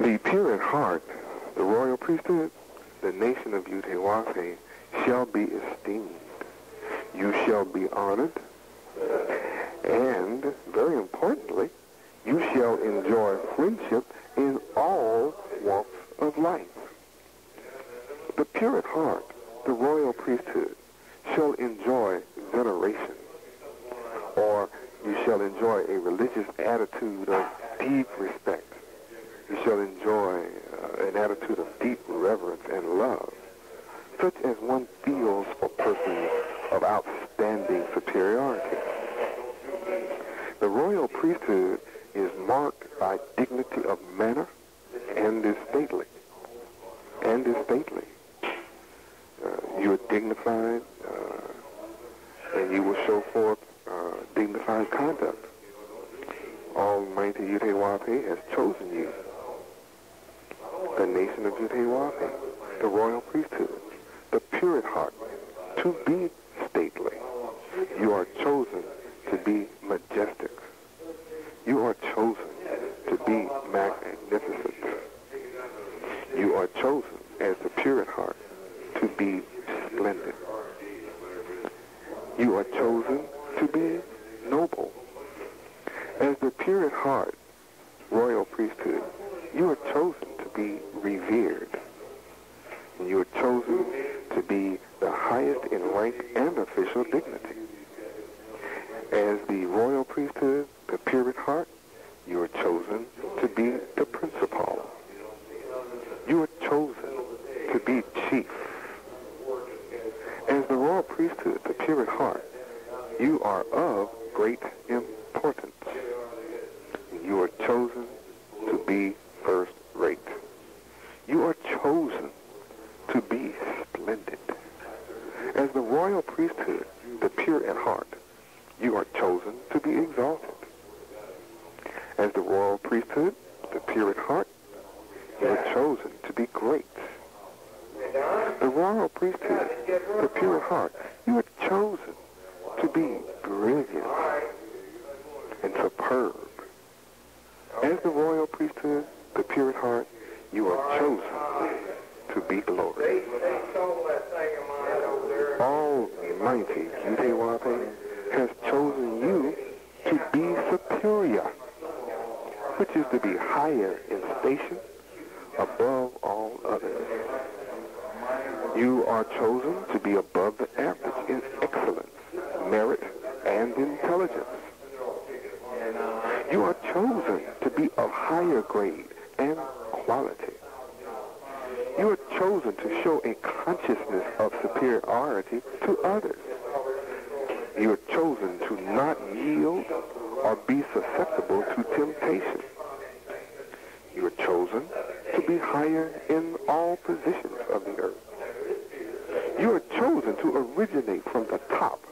The pure at heart, the royal priesthood, the nation of Ute-Wafe, shall be esteemed. You shall be honored, and, very importantly, you shall enjoy friendship in all walks of life. The pure at heart, the royal priesthood, shall enjoy veneration, or you shall enjoy a religious attitude of deep respect. You shall enjoy an attitude of deep reverence and love, such as one feels for persons of outstanding superiority. The royal priesthood is marked by dignity of manner and is stately. You are dignified, and you will show forth dignified conduct. Almighty Ute-Wafe has chosen you, the nation of Ute-Wafe, the royal priesthood, the pure at heart, to be stately. You are chosen to be majestic. You are chosen to be magnificent. You are chosen as the pure at heart to be splendid. You are chosen to be noble. As the pure at heart royal priesthood, you are chosen to be revered. And you are chosen to be the highest in rank and official dignity. As the royal priesthood, the pure at heart, you are chosen to be the principal. You are chosen to be chief. As the royal priesthood, the pure at heart, you are of great importance. You are chosen to be first rate. You are chosen to be splendid. As the royal priesthood, the pure at heart, you are chosen to be exalted. As the royal priesthood, the pure at heart, you are chosen to be great. The royal priesthood, the pure at heart, you are chosen to be brilliant and superb. As the royal priesthood, the pure at heart, you are chosen to be glorious. Almighty Ute-Wafe has chosen you to be superior, which is to be higher in station above all others. You are chosen to be above the average in excellence, merit, and intelligence. You are chosen to be of higher grade and quality. You are chosen to show a consciousness of superiority to others. You are chosen to not yield or be susceptible to temptation. You are chosen to be higher in all positions of the earth. You are chosen to originate from the top.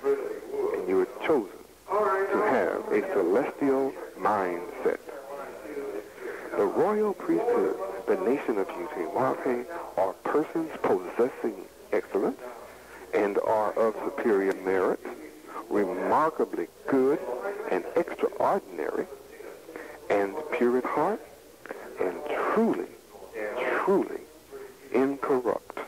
And you are chosen to have a celestial mindset. The royal priesthood, the nation of Ute-Wafe, are persons possessing excellence and are of superior merit, remarkably good and extraordinary, and pure at heart, and truly, truly incorrupt.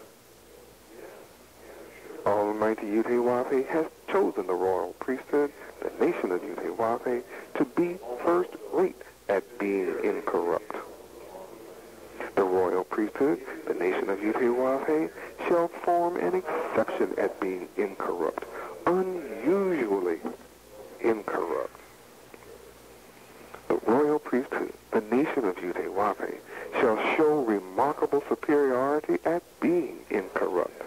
Almighty Ute-Wafe has chosen the royal priesthood, the nation of Ute-Wafe, to be first rate at being incorrupt. The royal priesthood, the nation of Ute-Wafe, shall form an exception at being incorrupt, unusually incorrupt. The royal priesthood, the nation of Ute-Wafe, shall show remarkable superiority at being incorrupt.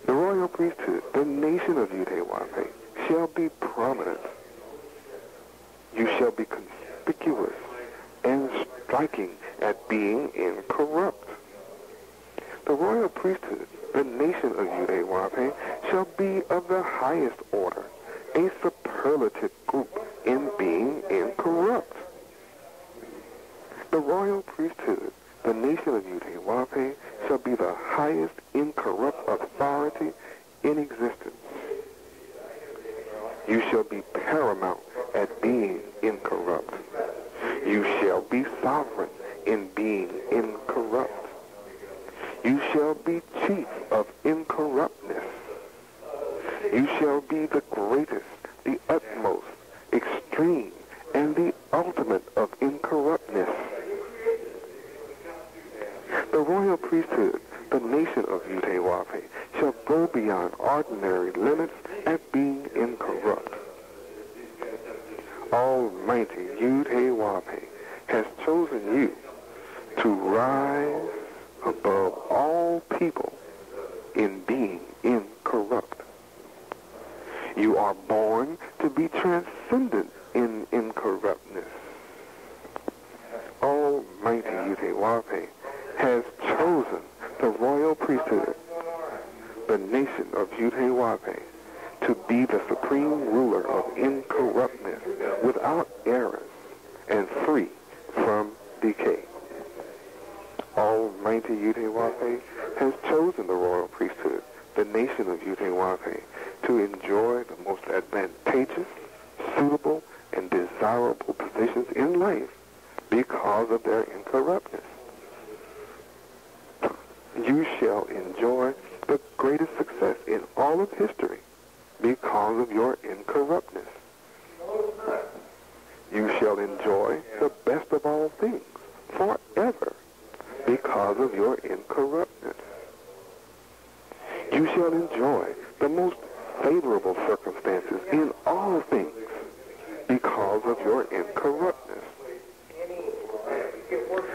The royal priesthood, the nation of Ute-Wafe, shall be prominent. You shall be conspicuous and striking at being incorrupt. The royal priesthood, the nation of Ute-Wafe, shall be of the highest order, a superlative group in being incorrupt. The royal priesthood, the nation of Ute-Wafe, shall be the highest incorrupt authority in existence. You shall be paramount at being incorrupt. You shall be sovereign in being incorrupt. You shall be chief of incorruptness. You shall be the greatest, the utmost, extreme, and the ultimate of incorruptness. The royal priesthood, the nation of Yudhe-Wahpe, shall go beyond ordinary limits at being incorrupt. Almighty Yudhe-Wahpe has chosen you to rise above all people in being incorrupt. You are born to be transcendent in incorruptness. Almighty Yudhe-Wahpe has chosen the royal priesthood, the nation of Yudhe-Wahpe, to be the supreme ruler of incorruptness, without errors and free from decay. Almighty Yudhe-Wahpe has chosen the royal priesthood, the nation of Yudhe-Wahpe, to enjoy the most advantageous, suitable, and desirable positions in life because of their incorruptness. You shall enjoy the greatest success in all of history because of your incorruptness. You shall enjoy the best of all things forever because of your incorruptness. You shall enjoy the most favorable circumstances in all things because of your incorruptness.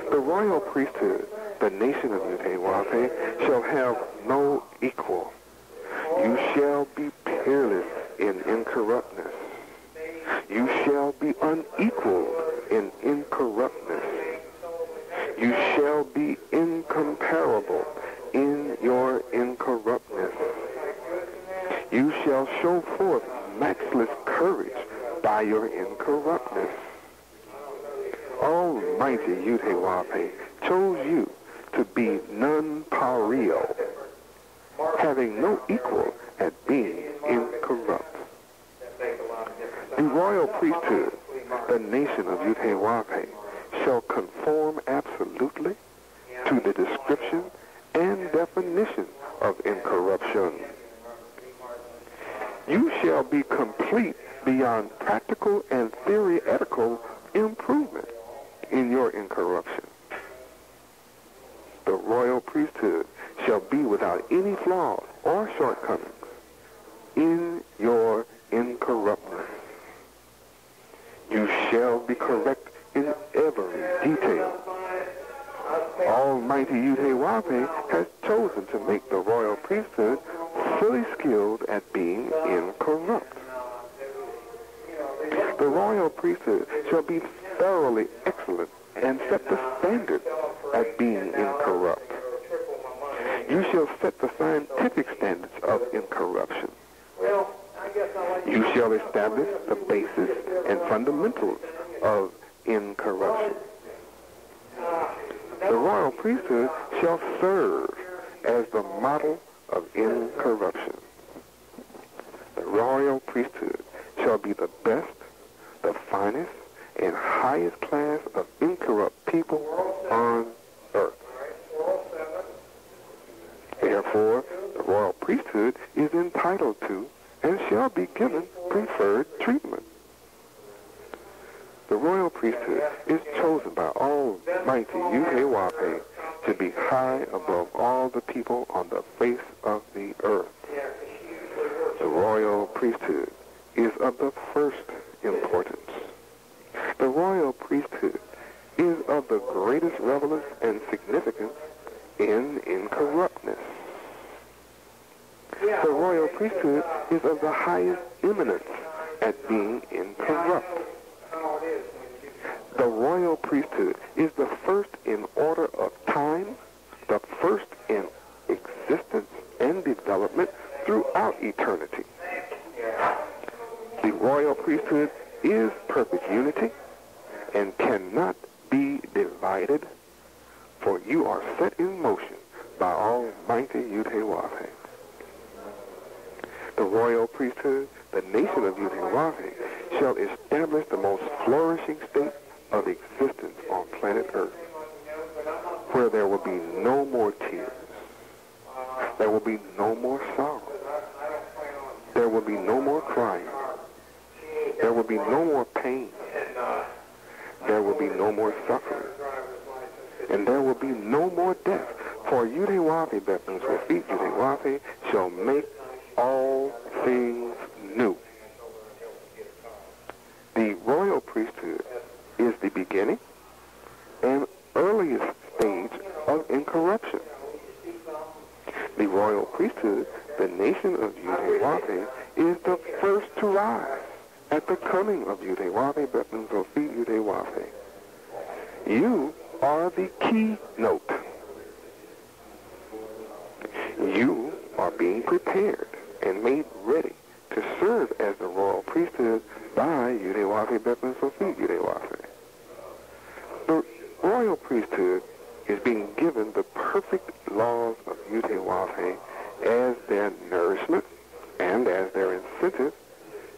The royal priesthood, the nation of Yudhe-Wahpe, shall have no equal. You shall be peerless in incorruptness. You shall be unequaled in incorruptness. You shall be incomparable in your incorruptness. You shall show forth matchless courage by your incorruptness. Almighty Yudhe-Wahpe chose you to be non-parial, having no equal at being incorrupt. The royal priesthood, the nation of Yudhe-Wahpe, shall conform absolutely to the description and definition of incorruption. You shall be complete beyond practical and theoretical improvement in your incorruption. The royal priesthood shall be without any flaws or shortcomings in your incorruptness. You shall be correct in every detail. Almighty Yudhe-Wahpe has chosen to make the royal priesthood fully skilled at being incorrupt. The royal priesthood shall be thoroughly excellent and set the standard at being incorrupt. You shall set the scientific standards of incorruption. You shall establish the basis and fundamentals of incorruption. The royal priesthood shall serve as the model of incorruption. The royal priesthood shall be the best, the finest, and highest class of incorrupt people on earth. Therefore, the royal priesthood is entitled to and shall be given preferred treatment. The royal priesthood is chosen by Almighty Yudhe-Wahpe to be high above all the people on the face of the earth. The royal priesthood is of the first importance. The royal priesthood is of the greatest relevance and significance in incorruptness. The royal priesthood is of the highest eminence at being incorrupt. The royal priesthood is the first in order of time, the first in existence and development throughout eternity. The royal priesthood is perfect unity and cannot be divided, for you are set in motion by Almighty Yudhe-Wahpe. The royal priesthood, the nation of Yudhe-Wahpe, shall establish the most flourishing state of existence on planet Earth, where there will be no more tears, there will be no more sorrow, there will be no more crying, there will be no more pain, there will be no more suffering, and there will be no more death. For Yudewafe Bethlehem Sofit Yudewafe shall make all things new. The royal priesthood is the beginning and earliest stage of incorruption. The royal priesthood, the nation of Yudewafe, is the first to rise at the coming of Yudewafe Bethlehem Sofit Yudewafe. You are the keynote. You are being prepared and made ready to serve as the royal priesthood by Yudewafe Bethlehem Sofit Yudewafe. The royal priesthood is being given the perfect laws of Yudewafe as their nourishment and as their incentive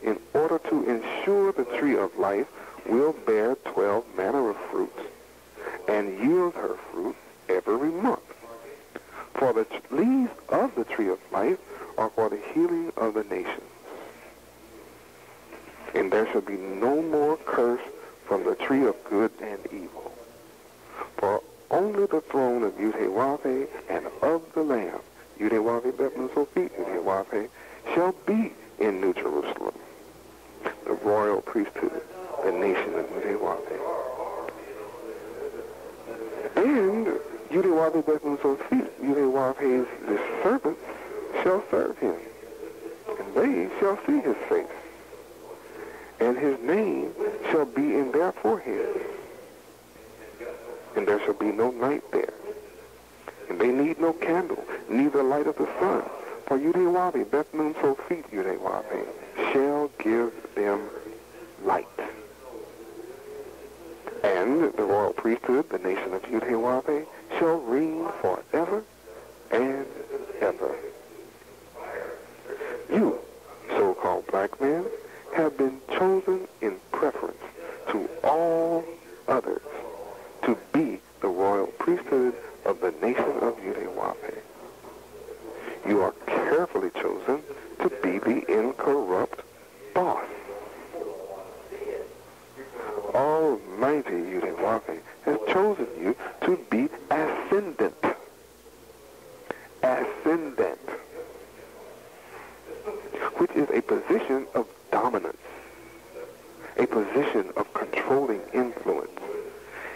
in order to ensure the tree of life will bear 12 manner of fruits and yield her fruit every month. For the leaves of the tree of life are for the healing of the nations. And there shall be no more curse from the tree of good and evil. For only the throne of Yudewafe and of the Lamb, Yudewafe Bethlehem Sofit Yudewafe, shall be in New Jerusalem, the royal priesthood, the nation of Yudewafe. And Yudewafe Bethlehem Sofit Yudewafe's the servants shall serve him, and they shall see his face, and his name shall be in their foreheads, and there shall be no night there, and they need no candle, neither light of the sun, for Yudewafe Bethlehem Sofit Yudewafe shall give them light. And the royal priesthood, the nation of Yudewafe, shall reign forever and ever. You, so-called black men, have been chosen in preference to all others to be the royal priesthood of the nation of Yudewafe. You are carefully chosen to be the incorrupt boss. Almighty Yudewafe has chosen you to be ascendant. Ascendant, which is a position of dominance, a position of controlling influence.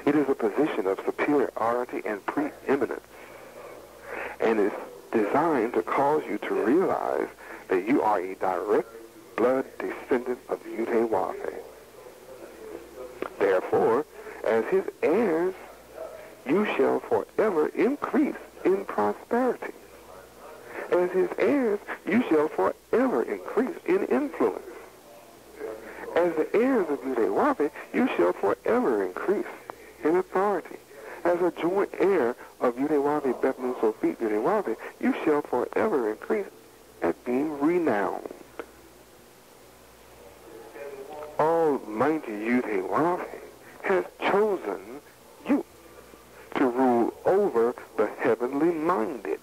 It is a position of superiority and preeminence, and is designed to cause you to realize that you are a direct blood descendant of Yudewafe. Therefore, as his heirs, you shall forever increase in prosperity. As his heirs, you shall forever increase in influence. As the heirs of Yudewafe, you shall forever increase in authority. As a joint heir of Yudewafe Bethlehem Sofit Yudewafe, you shall forever increase at being renowned. Almighty Yudewafe has chosen you to rule over the heavenly minded,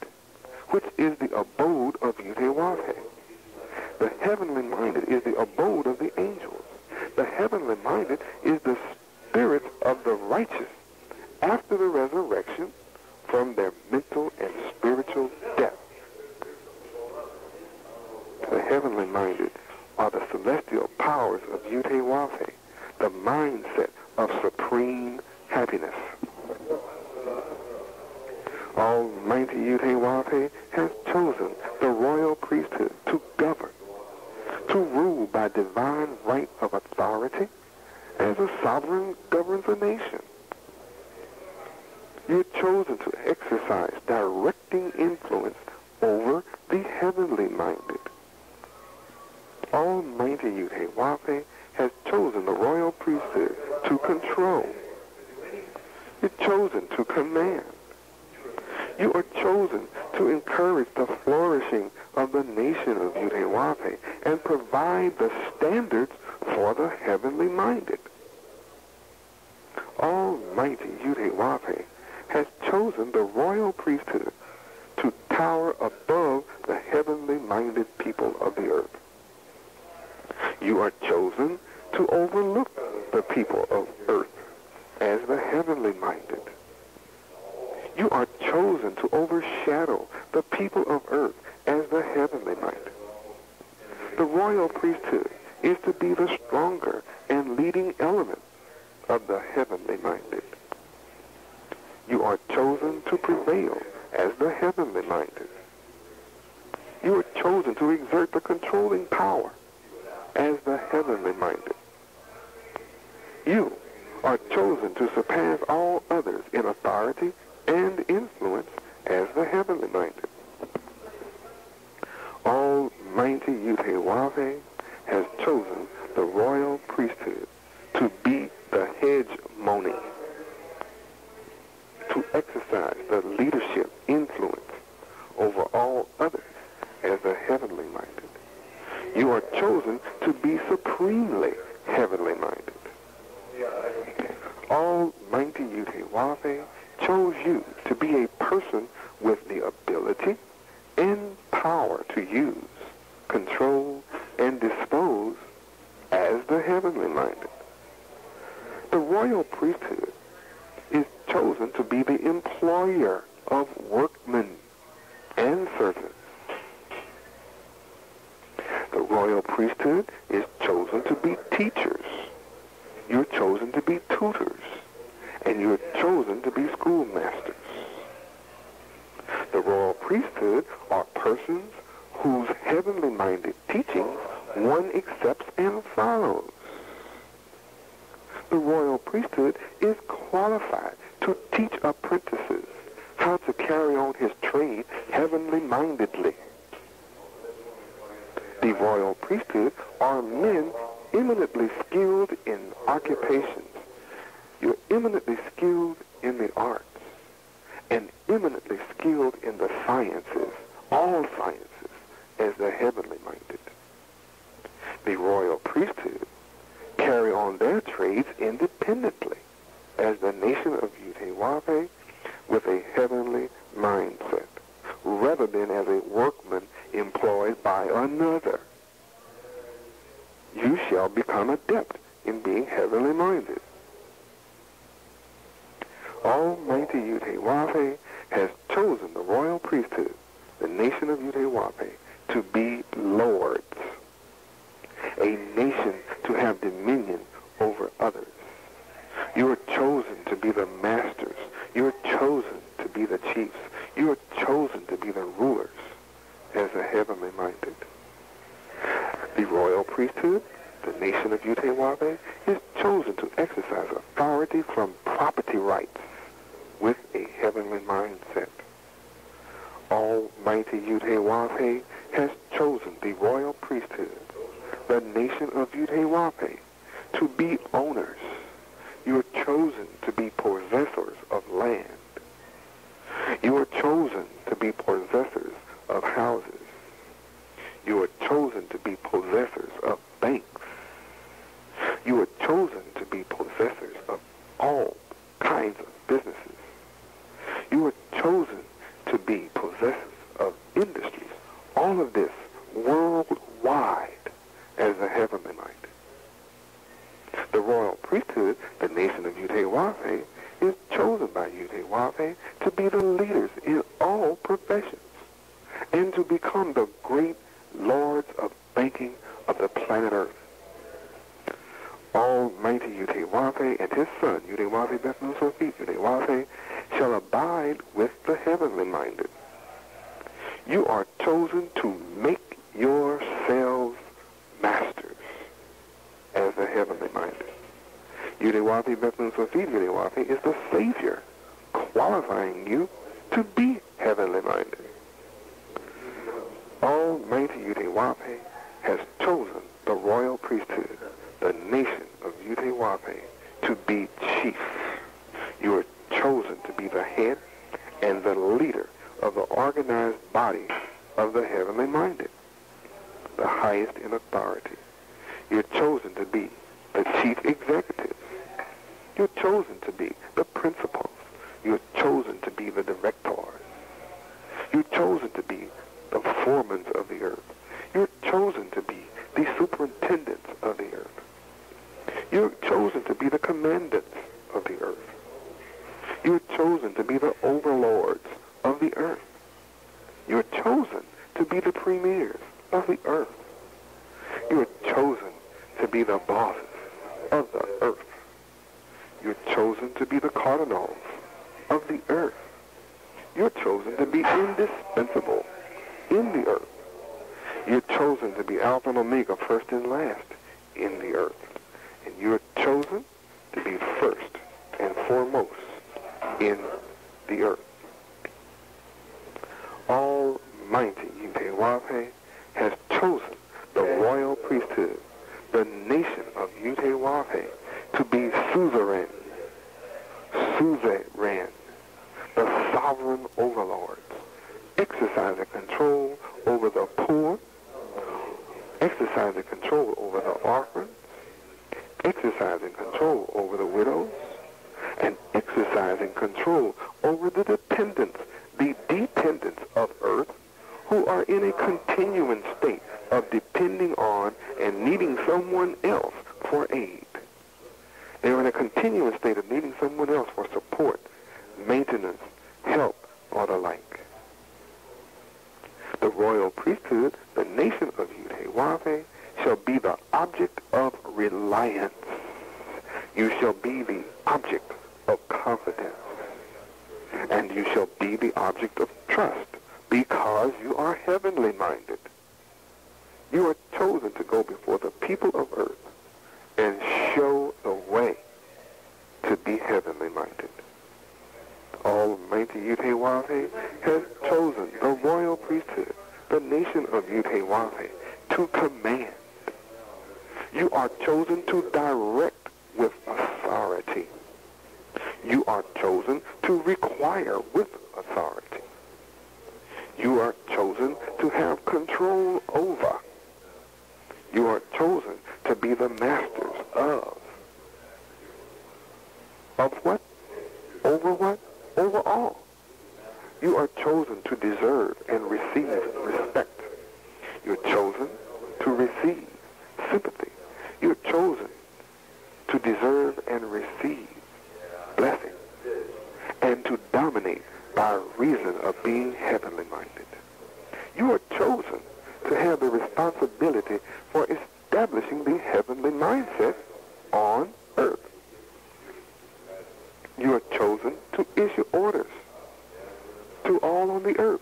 which is the abode of Yudewafe. The heavenly minded is the abode of the angels. The heavenly minded is the spirit of the righteous after the resurrection from their mental and spiritual death. The heavenly minded are the celestial powers of Yudewafe, the mindset of supreme happiness. Almighty Yudewafe has chosen the royal priesthood to govern, to rule by divine right of authority as a sovereign governs a nation. You're chosen to exercise directing influence over the heavenly minded. Almighty Yudewafe has chosen the royal priesthood to control. You're chosen to command. You are chosen to encourage the flourishing of the nation of Yudewafe and provide the standards for the heavenly minded. Almighty Yudhe has chosen the royal priesthood to tower above the heavenly-minded people of the earth. You are chosen to overlook the people of earth as the heavenly-minded. You are chosen to overshadow the people of earth as the heavenly-minded. The royal priesthood is to be the stronger and leading element of the heavenly-minded. You are chosen to prevail as the heavenly-minded. You are chosen to exert the controlling power as the heavenly-minded. You are chosen to surpass all others in authority and influence as the heavenly-minded. Almighty Yudhe has chosen the royal priesthood to be the hegemony, to exercise the leadership influence over all others as the heavenly-minded. You are chosen to be supremely heavenly-minded. Almighty Yudhe chose you to be a person with the ability and power to use, control, and dispose as the heavenly-minded. The royal priesthood is chosen to be the employer of workmen and servants. The royal priesthood is chosen to be teachers. You're chosen to be tutors. And you're chosen to be schoolmasters. The royal priesthood are persons whose heavenly-minded teachings one accepts and follows. The royal priesthood is qualified to teach apprentices how to carry on his trade heavenly-mindedly. The royal priesthood are men eminently skilled in occupations. You're eminently skilled in the arts and eminently skilled in the sciences, all sciences, as the heavenly-minded. The royal priesthood carry on their trades independently as the nation of Yudhe with a heavenly mindset, rather than as a workman employed by another. You shall become adept in being heavenly minded. Almighty Yudhe has chosen the royal priesthood, the nation of Yudhe, to be lords, a nation to have dominion over others. You are chosen to be the masters. You are chosen to be the chiefs. You are chosen to be the rulers as the heavenly minded. The royal priesthood, the nation of Yudhe, is chosen to exercise authority from property rights with a heavenly mindset. Almighty Yudhe has chosen the royal priesthood, the nation of Yudhe, to be owners. You are chosen to be possessors of land. You are chosen to be possessors of houses. You are chosen to be possessors of banks. You are chosen to be possessors of all kinds of businesses. You are chosen to be possessors of industries. All of this worldwide as the heavenly minded. The royal priesthood, the nation of Yudhe, is chosen by Yudhe to be the leaders in all professions and to become the great lords of banking of the planet Earth. Almighty Yudhe and his son, Yudhe Bethlehem Sophie, Yudhe, shall abide with the heavenly minded. You are chosen to make yourselves masters as the heavenly minded. Yudhe Bethlehem Sophie, Yudhe is the Savior, qualifying you to be heavenly minded. Almighty Yudhe has chosen the royal priesthood, the nation of Yudhe, to be chief. You are chosen to be the head and the leader of the organized body of the heavenly minded, the highest in authority. You're chosen to be the chief executive. You're chosen to be the principals. You're chosen to be the directors. You're chosen to be the foremen of the earth. You're chosen to be the superintendents of the earth. You're chosen to be the commandants of the earth. You're chosen to be the overlords of the earth. You're chosen to be the premiers of the earth. You're chosen to be the bosses of the earth. You're chosen to be the cardinals of the earth. You're chosen to be indispensable in the earth. You're chosen to be Alpha and Omega, first and last in the earth. And you're chosen to be first and foremost in the earth. Almighty Yutewave has chosen the royal priesthood, the nation of Yutewave, to be suzerain, the sovereign overlords, exercising control over the poor, exercising control over the orphans, exercising control over the widows, and exercising control over the dependents of earth, who are in a continuing state of depending on and needing someone else for aid. They're in a continuing state of needing someone else for support, maintenance, help, or the like. The royal priesthood, the nation of Yutewave, shall be the object of reliance. You shall be the object of confidence. And you shall be the object of trust, because you are heavenly minded. You are chosen to go before the people of earth and show the way to be heavenly minded. Almighty Yutewave has chosen the royal priesthood, the nation of Yutewave, to command. You are chosen to direct with authority. You are chosen to require with authority. You are chosen to have control over. You are chosen to be the masters of. Of what? Over what? Over all. You are chosen to deserve and receive respect. You're chosen to receive sympathy. You're chosen to deserve and receive blessing, and to dominate by reason of being heavenly minded. You are chosen to have the responsibility for establishing the heavenly mindset on earth. You are chosen to issue orders to all on the earth.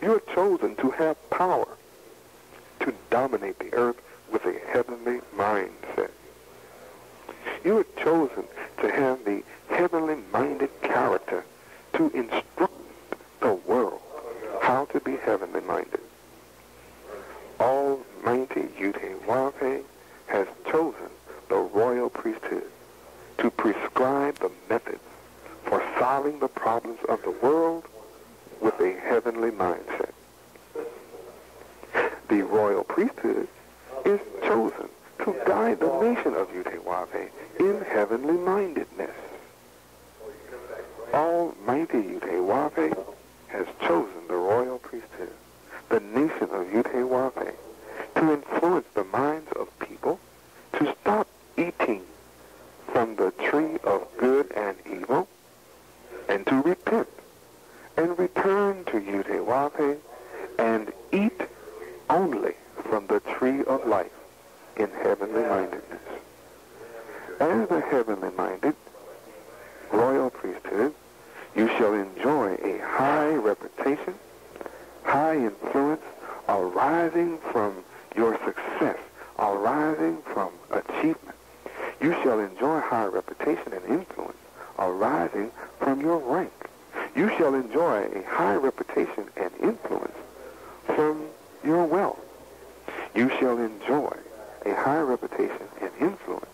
You are chosen to have power to dominate the earth with a heavenly mindset. You are chosen to have the heavenly-minded character to instruct the world how to be heavenly-minded. Almighty Yutewave has chosen the royal priesthood to prescribe the methods for solving the problems of the world with a heavenly mindset. The royal priesthood is chosen to guide the nation of Yutewave in heavenly mindedness. Almighty Yutewave has chosen the royal priesthood, the nation of Yutewave, to influence the minds of people to stop eating from the tree of good and evil, and to repent and return to Yutewave and eat only from the tree of life in heavenly mindedness. As the heavenly minded royal priesthood, you shall enjoy a high reputation, high influence arising from your success, arising from achievement. You shall enjoy high reputation and influence arising from your rank. You shall enjoy a high reputation and influence from your wealth. You shall enjoy a high reputation and influence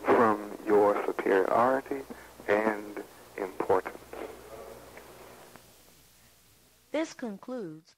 from your superiority and importance. This concludes